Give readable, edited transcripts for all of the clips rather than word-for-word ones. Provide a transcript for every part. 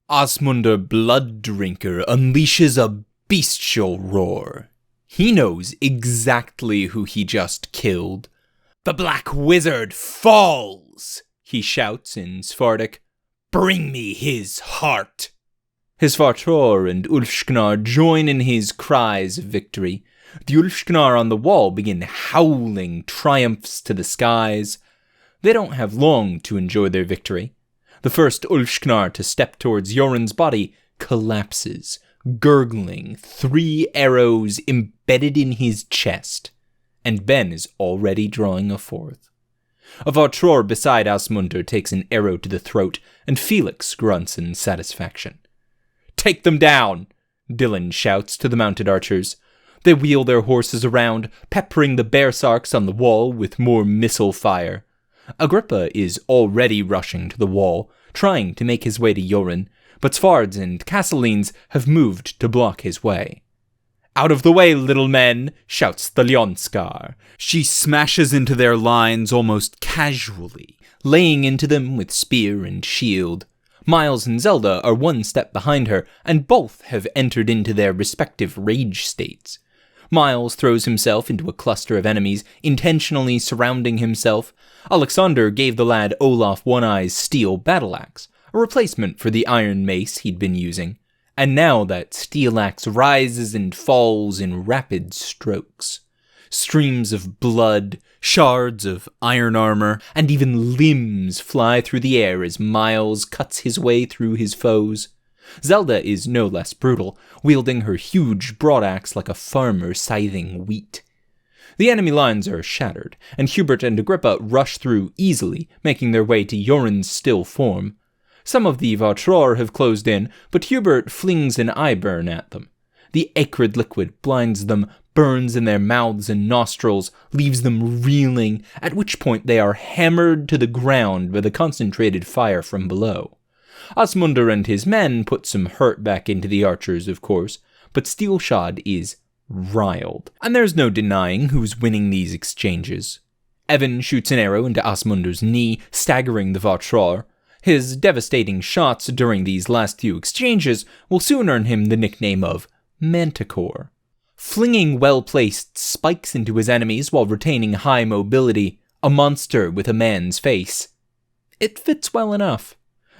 Asmundr Blooddrinker unleashes a bestial roar. He knows exactly who he just killed. "The Black Wizard falls!" he shouts in Svardic. "Bring me his heart!" His Vartor and Ulfsknar join in his cries of victory. The Ulfsknar on the wall begin howling triumphs to the skies. They don't have long to enjoy their victory. The first Ulfsknar to step towards Yoren's body collapses, gurgling, 3 arrows embedded in his chest, and Ben is already drawing a 4th. A Vartor beside Asmundr takes an arrow to the throat, and Felix grunts in satisfaction. "Take them down!" Dylan shouts to the mounted archers. They wheel their horses around, peppering the bearsarks on the wall with more missile fire. Agrippa is already rushing to the wall, trying to make his way to Yoren, but Svards and Casselines have moved to block his way. "Out of the way, little men!" shouts the Ljonskar. She smashes into their lines almost casually, laying into them with spear and shield. Miles and Zelda are 1 step behind her, and both have entered into their respective rage states. Miles throws himself into a cluster of enemies, intentionally surrounding himself. Alexander gave the lad Olaf One-Eye's steel battle-axe, a replacement for the iron mace he'd been using, and now that steel axe rises and falls in rapid strokes. Streams of blood, shards of iron armor, and even limbs fly through the air as Miles cuts his way through his foes. Zelda is no less brutal, wielding her huge broadaxe like a farmer scything wheat. The enemy lines are shattered, and Hubert and Agrippa rush through easily, making their way to Yoren's still form. Some of the Vartror have closed in, but Hubert flings an eye burn at them. The acrid liquid blinds them, burns in their mouths and nostrils, leaves them reeling, at which point they are hammered to the ground by the concentrated fire from below. Asmundr and his men put some hurt back into the archers, of course, but Steelshod is riled, and there's no denying who's winning these exchanges. Evan shoots an arrow into Asmundr's knee, staggering the Vartror. His devastating shots during these last few exchanges will soon earn him the nickname of Manticore. Flinging well-placed spikes into his enemies while retaining high mobility, a monster with a man's face. It fits well enough.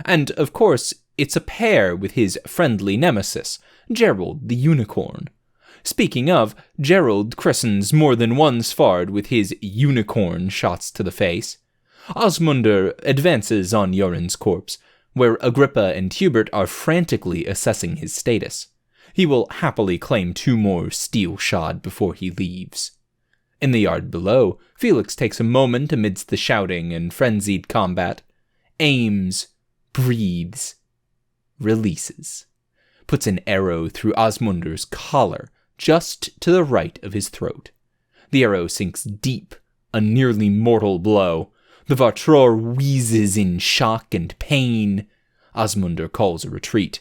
And, of course, it's a pair with his friendly nemesis, Gerald the Unicorn. Speaking of, Gerald christens more than one Svard with his unicorn shots to the face. Asmundr advances on Yoren's corpse, where Agrippa and Hubert are frantically assessing his status. He will happily claim 2 more Steelshod before he leaves. In the yard below, Felix takes a moment amidst the shouting and frenzied combat, aims, breathes, releases, puts an arrow through Asmundr's collar, just to the right of his throat. The arrow sinks deep, a nearly mortal blow. The Vartror wheezes in shock and pain. Asmundr calls a retreat.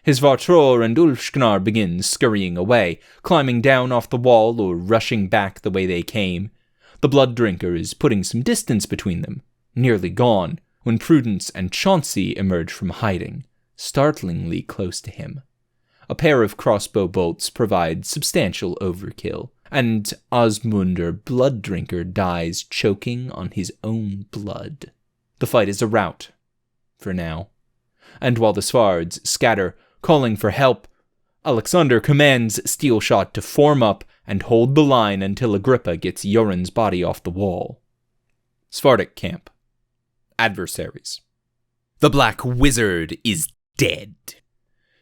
His Vartror and Ulfsknar begin scurrying away, climbing down off the wall or rushing back the way they came. The Blooddrinker is putting some distance between them, nearly gone, when Prudence and Chauncey emerge from hiding, startlingly close to him. A pair of crossbow bolts provide substantial overkill, and Asmundr Blooddrinker dies choking on his own blood. The fight is a rout, for now. And while the Svards scatter, calling for help, Alexander commands Steelshod to form up and hold the line until Agrippa gets Yoren's body off the wall. Svardic camp. Adversaries. The Black Wizard is dead.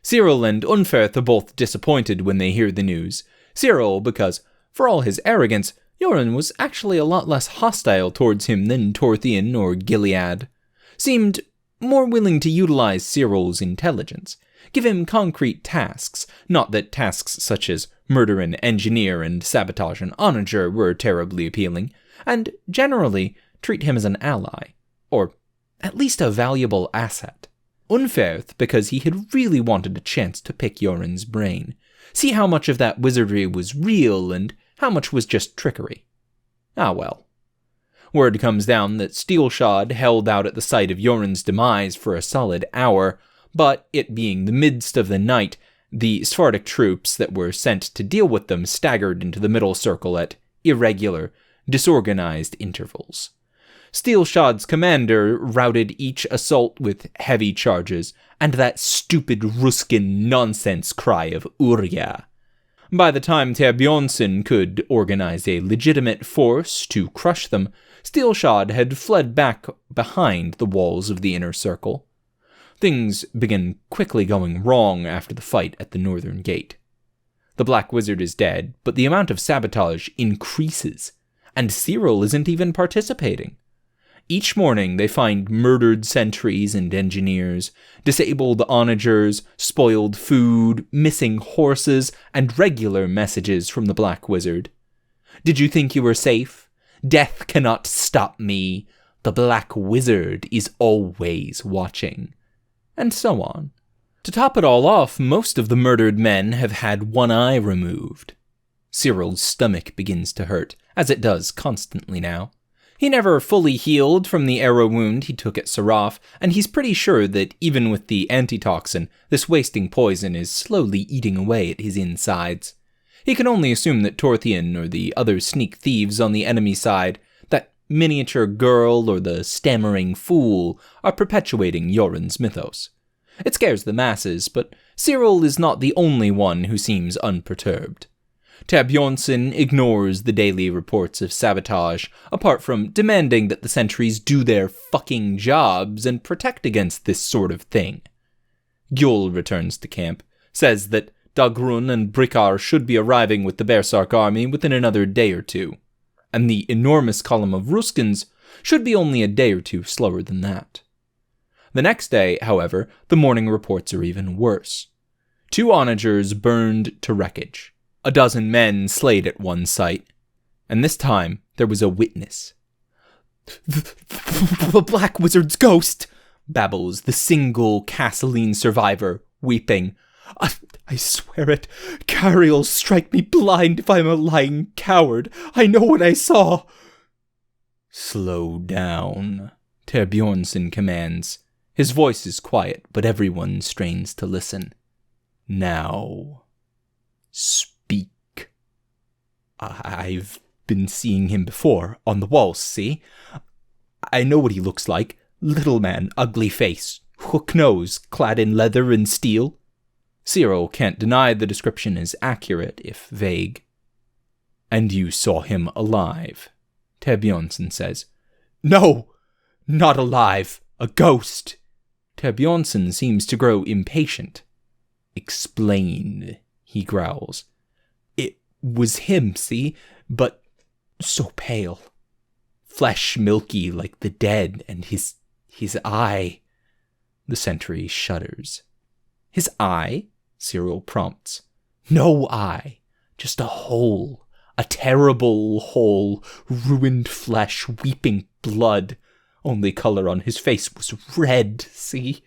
Cyril and Unferth are both disappointed when they hear the news. Cyril because, for all his arrogance, Yoren was actually a lot less hostile towards him than Torthian or Gilead. Seemed more willing to utilize Cyril's intelligence, give him concrete tasks, not that tasks such as murder an engineer and sabotage an onager were terribly appealing, and generally treat him as an ally, or at least a valuable asset. Unferth because he had really wanted a chance to pick Yoren's brain, see how much of that wizardry was real and how much was just trickery. Ah well. Word comes down that Steelshod held out at the sight of Yoren's demise for a solid hour, but it being the midst of the night, the Sephardic troops that were sent to deal with them staggered into the middle circle at irregular, disorganized intervals. Steelshod's commander routed each assault with heavy charges, and that stupid Ruskin nonsense cry of Uriah. By the time Terbjornsson could organize a legitimate force to crush them, Steelshod had fled back behind the walls of the inner circle. Things began quickly going wrong after the fight at the northern gate. The Black Wizard is dead, but the amount of sabotage increases, and Cyril isn't even participating. Each morning they find murdered sentries and engineers, disabled onagers, spoiled food, missing horses, and regular messages from the Black Wizard. Did you think you were safe? Death cannot stop me. The Black Wizard is always watching. And so on. To top it all off, most of the murdered men have had one eye removed. Cyril's stomach begins to hurt, as it does constantly now. He never fully healed from the arrow wound he took at Seraph, and he's pretty sure that even with the antitoxin, this wasting poison is slowly eating away at his insides. He can only assume that Torthian or the other sneak thieves on the enemy side, that miniature girl or the stammering fool, are perpetuating Yoren's mythos. It scares the masses, but Cyril is not the only one who seems unperturbed. Terbjornsson ignores the daily reports of sabotage, apart from demanding that the sentries do their fucking jobs and protect against this sort of thing. Gjol returns to camp, says that Dagrun and Brickar should be arriving with the Bersark army within another day or two, and the enormous column of Ruskins should be only a day or two slower than that. The next day, however, the morning reports are even worse. 2 onagers burned to wreckage. 12 men slayed at one site, and this time there was a witness. The Black Wizard's ghost, babbles the single Castleine survivor, weeping. I swear it, Cari'll strike me blind if I'm a lying coward. I know what I saw. Slow down, Terbjornsson commands. His voice is quiet, but everyone strains to listen. Now, speak. I've been seeing him before, on the walls, see? I know what he looks like. Little man, ugly face, hook nose, clad in leather and steel. Cyril can't deny the description is accurate, if vague. And you saw him alive, Terbjornsson says. No, not alive, a ghost. Terbjornsson seems to grow impatient. Explain, he growls. It was him, see, but so pale. Flesh milky like the dead, and his eye. The sentry shudders. His eye? Cyril prompts. No eye, just a hole. A terrible hole, ruined flesh, weeping blood. Only color on his face was red, see?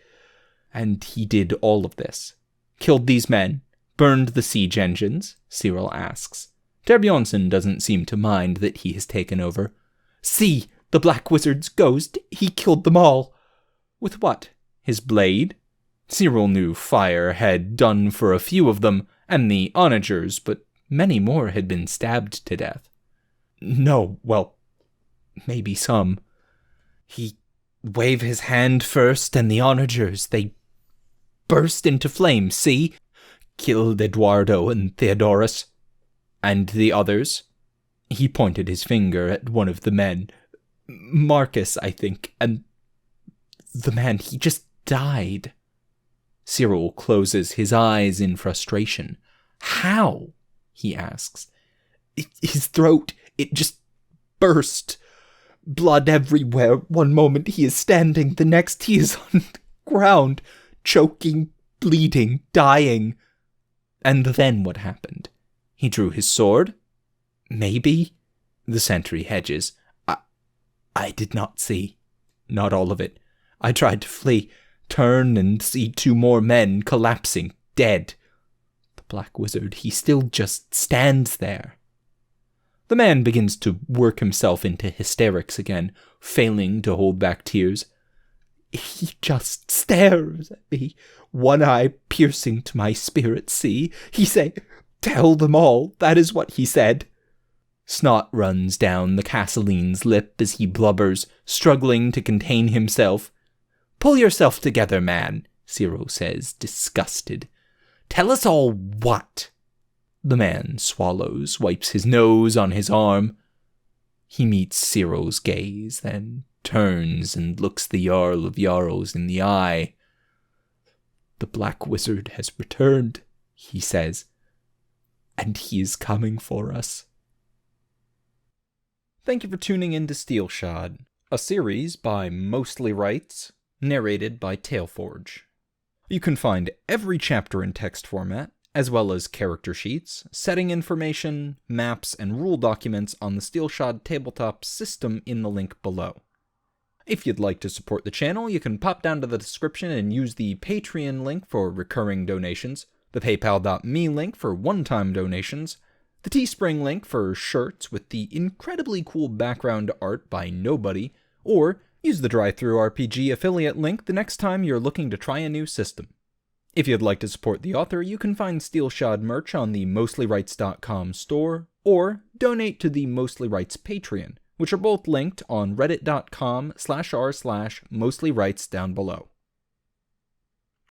And he did all of this. Killed these men, burned the siege engines, Cyril asks. Terbjornsson doesn't seem to mind that he has taken over. See, the Black Wizard's ghost, he killed them all. With what? His blade? Cyril knew fire had done for a few of them, and the onagers, but many more had been stabbed to death. No, well, maybe some. He waved his hand first, and the onagers, they burst into flame, see? Killed Eduardo and Theodorus. And the others? He pointed his finger at one of the men. Marcus, I think, and the man, he just died. Cyril closes his eyes in frustration. How? He asks. His throat, it just burst. Blood everywhere. One moment he is standing, the next he is on the ground, choking, bleeding, dying. And then what happened? He drew his sword? Maybe? The sentry hedges. I did not see. Not all of it. I tried to flee, turn and see 2 more men collapsing, dead. The Black Wizard, he still just stands there. The man begins to work himself into hysterics again, failing to hold back tears. He just stares at me, one eye piercing to my spirit sea. He say, "Tell them all," that is what he said. Snot runs down the Cassoline's lip as he blubbers, struggling to contain himself. "Pull yourself together, man," Cyril says, disgusted. "Tell us all what?" The man swallows, wipes his nose on his arm. He meets Cyril's gaze, then turns and looks the Jarl of Jarls in the eye. "The Black Wizard has returned," he says, "and he is coming for us." Thank you for tuning in to Steelshod, a series by Mostly Rights, narrated by Tailforge. You can find every chapter in text format, as well as character sheets, setting information, maps, and rule documents on the Steelshod tabletop system in the link below. If you'd like to support the channel, you can pop down to the description and use the Patreon link for recurring donations, the paypal.me link for one-time donations, the Teespring link for shirts with the incredibly cool background art by Nobody, or use the DriveThruRPG affiliate link the next time you're looking to try a new system. If you'd like to support the author, you can find Steelshod merch on the mostlyrights.com store, or donate to the Mostly Rights Patreon, which are both linked on reddit.com/r/mostlyrights down below.